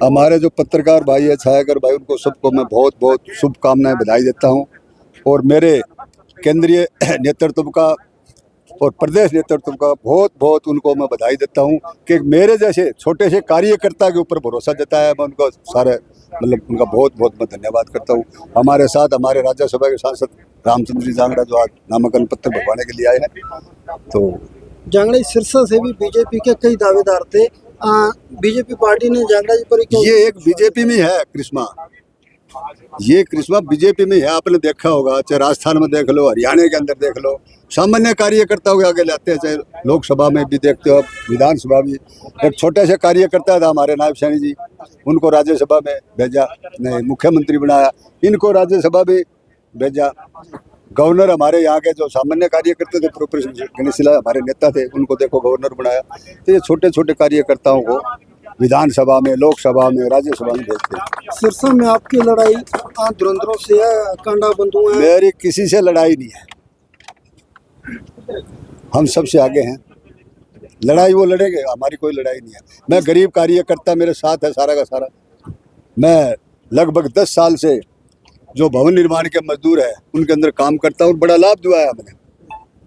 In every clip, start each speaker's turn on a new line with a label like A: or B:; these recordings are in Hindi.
A: हमारे जो पत्रकार भाई है, छायाकर भाई, उनको सबको मैं बहुत बहुत शुभकामनाएं, बधाई देता हूं। और मेरे केंद्रीय नेतृत्व का और प्रदेश नेतृत्व का बहुत बहुत उनको मैं बधाई देता हूं कि मेरे जैसे छोटे से कार्यकर्ता के ऊपर भरोसा जताया। मैं उनको सारे उनका बहुत बहुत मैं धन्यवाद करता हूं। हमारे साथ हमारे राज्यसभा के सांसद रामचंद्र जी जांगड़ा जो आज नामांकन पत्र भरवाने के लिए आए हैं। तो
B: जांगड़ा सिरसा से भी बीजेपी के कई दावेदार थे। बीजेपी पार्टी ने जांगड़ा जी पर
A: ये एक बीजेपी में है करिश्मा, ये करिश्मा बीजेपी में है। आपने देखा होगा, चाहे राजस्थान में देख लो, हरियाणा के अंदर देख लो, सामान्य कार्यकर्ताओं के आगे लाते हैं। चाहे लोकसभा में भी देखते हो, विधानसभा भी। एक छोटे से कार्यकर्ता था हमारे नायब सैनी जी, उनको राज्यसभा में भेजा, नहीं मुख्यमंत्री बनाया, इनको राज्यसभा में भेजा। गवर्नर हमारे यहाँ के जो सामान्य कार्यकर्ता थे, प्रोफेसर गणेशिला हमारे नेता थे, उनको देखो गवर्नर बनाया। तो ये छोटे छोटे कार्यकर्ताओं को विधानसभा में, लोकसभा में, राज्यसभा में भेजते हैं।
B: सिरसा में आपकी लड़ाई धुरंधरों से है, कांडा बंधु है?
A: मेरी किसी से लड़ाई नहीं है, हम सबसे आगे हैं। लड़ाई वो लड़ेंगे, हमारी कोई लड़ाई नहीं है। मैं गरीब कार्यकर्ता, मेरे साथ है सारा का सारा। मैं लगभग 10 साल से जो भवन निर्माण के मजदूर है उनके अंदर काम करता हूँ, बड़ा लाभ दिया है हमने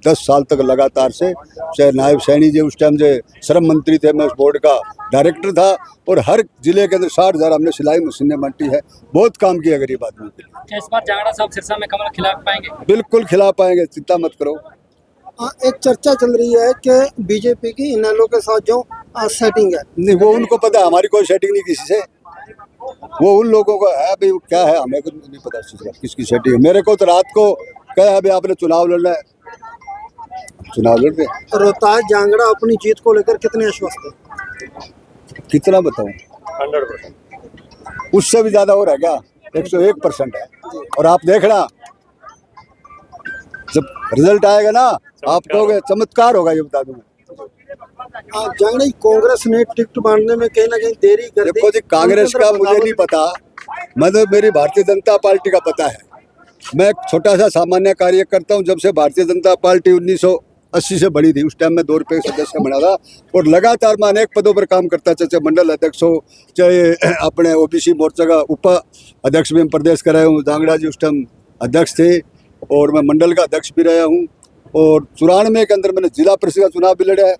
A: 10 साल तक लगातार से। चाहे नायब सैनी जी उस टाइम जो श्रम मंत्री थे, मैं उस बोर्ड का डायरेक्टर था, और हर जिले के अंदर 60,000 हमने सिलाई मशीनें बांटी है। बहुत काम किया गरीब आदमी के लिए।
C: क्या इस बार जांगड़ा साहब सिरसा में कमल खिला पाएंगे?
A: बिल्कुल खिला पाएंगे, चिंता मत करो।
B: एक चर्चा चल रही है कि बीजेपी की इनेलो के साथ जो सेटिंग है,
A: नहीं वो उनको पता है, हमारी कोई सेटिंग नहीं किसी से। वो उन लोगों को है भाई, क्या है हमें कुछ नहीं पता किसकी सेटिंग है। मेरे को तो रात को कहा है भाई आपने चुनाव लड़ना है, चुनाव लड़ते।
B: रोहतास जांगड़ा अपनी जीत को लेकर कितने आश्वस्त है?
A: कितना बताऊं,
D: 100%।
A: उससे भी ज्यादा हो रहा है क्या? 101% है। और आप देखना, जब रिजल्ट आएगा ना, आप कहोगे चमत्कार होगा, ये बता दूं।
B: जांगड़ा कांग्रेस ने टिकट बांटने में कहीं ना कहीं देरी कर दी।
A: देखो जी, कांग्रेस का मुझे नहीं पता, मतलब मेरी भारतीय जनता पार्टी का पता है। मैं एक छोटा सा सामान्य कार्यकर्ता हूँ। जब से भारतीय जनता पार्टी 1980 से बनी थी, उस टाइम में 2 रुपये सदस्य बना था, और लगातार मैं अनेक पदों पर काम करता, चाहे मंडल अध्यक्ष हो, चाहे अपने ओबीसी मोर्चा का उप अध्यक्ष भी हम प्रदेश का रहे हूँ। जांगड़ा जी उस टाइम अध्यक्ष थे, और मैं मंडल का अध्यक्ष भी रहा हूँ। और 94 के अंदर मैंने जिला परिषद का चुनाव भी लड़ा है।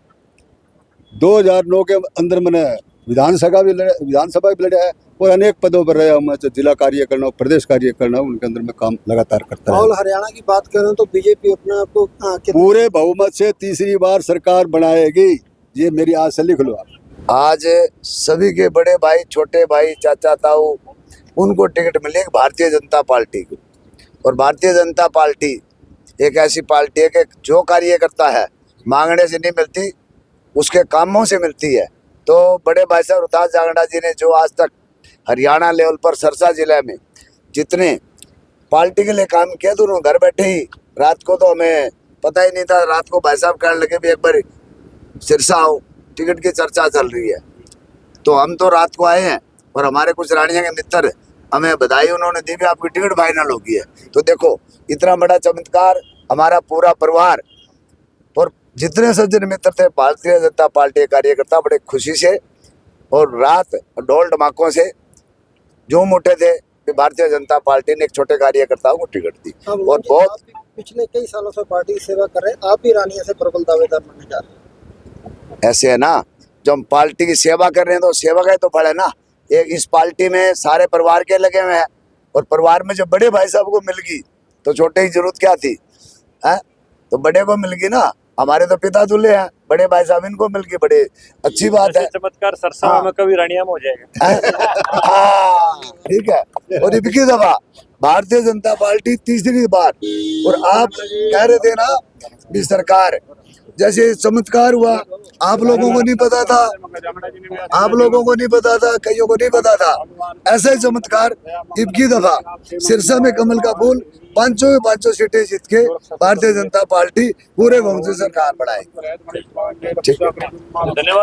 A: 2009 के अंदर मैंने विधानसभा भी लड़ा है, और अनेक पदों पर रहा हूँ। मैं जिला कार्य करना हूँ, प्रदेश कार्य करना हूँ, उनके अंदर मैं काम लगातार करता हूँ।
B: और हरियाणा की बात करें तो बीजेपी अपने आप को
A: पूरे बहुमत से तीसरी बार सरकार बनाएगी, ये मेरी आज से लिख लो आप।
E: आज सभी के बड़े भाई, छोटे भाई, चाचा ताऊ, उनको टिकट मिलेगी भारतीय जनता पार्टी को। और भारतीय जनता पार्टी एक ऐसी पार्टी है कि जो कार्यकर्ता है मांगने से नहीं मिलती, उसके कामों से मिलती है। तो बड़े भाई साहब रोहतास जांगड़ा जी ने जो आज तक हरियाणा लेवल पर सिरसा जिले में जितने पार्टी के लिए काम किया, तो उन्होंने घर बैठे ही, रात को तो हमें पता ही नहीं था, रात को भाई साहब कहने लगे भी एक बार सिरसा आओ, टिकट की चर्चा चल रही है। तो हम तो रात को आए हैं, और हमारे कुछ रानिया के मित्र हमें बधाई उन्होंने दी भी आपकी टिकट फाइनल हो गई है। तो देखो इतना बड़ा चमत्कार, हमारा पूरा परिवार और जितने सज्जन मित्र थे भारतीय जनता पार्टी के कार्यकर्ता बड़े खुशी से और रात ढोल ढमाकों से झूम उठे थे कि भारतीय जनता पार्टी ने एक छोटे कार्यकर्ताओं को टिकट दी। और बहुत
B: पिछले कई सालों से पार्टी की सेवा कर रहे हैं, आप भी रानिया से प्रबल दावेदार बनने जा रहे हैं।
E: ऐसे है ना, जब हम पार्टी की सेवा कर रहे हैं तो सेवा का तो फल है ना। एक इस पार्टी में सारे परिवार के लगे हुए हैं, और परिवार में जब बड़े भाई साहब को मिल गई तो छोटे की जरूरत क्या थी है? तो बड़े को मिल गई ना। हमारे तो पिता दूल्हे हैं, बड़े भाई साहब इनको मिल गई, बड़े अच्छी बात है।
D: चमत्कार सरसा में कभी रानिया में हो जाएगा।
E: ठीक है। और इनकी दफा भारतीय जनता पार्टी तीसरी बार, और आप कह रहे थे ना भी सरकार जैसे चमत्कार हुआ, आप लोगों को नहीं पता था, आप लोगों को नहीं पता था, कईयों को नहीं पता था। ऐसा ही चमत्कार इनकी दफा सिरसा में कमल का फूल 5 सीटें जीत के भारतीय जनता पार्टी पूरे बहुमत से सरकार बढ़ाएगी।
D: धन्यवाद।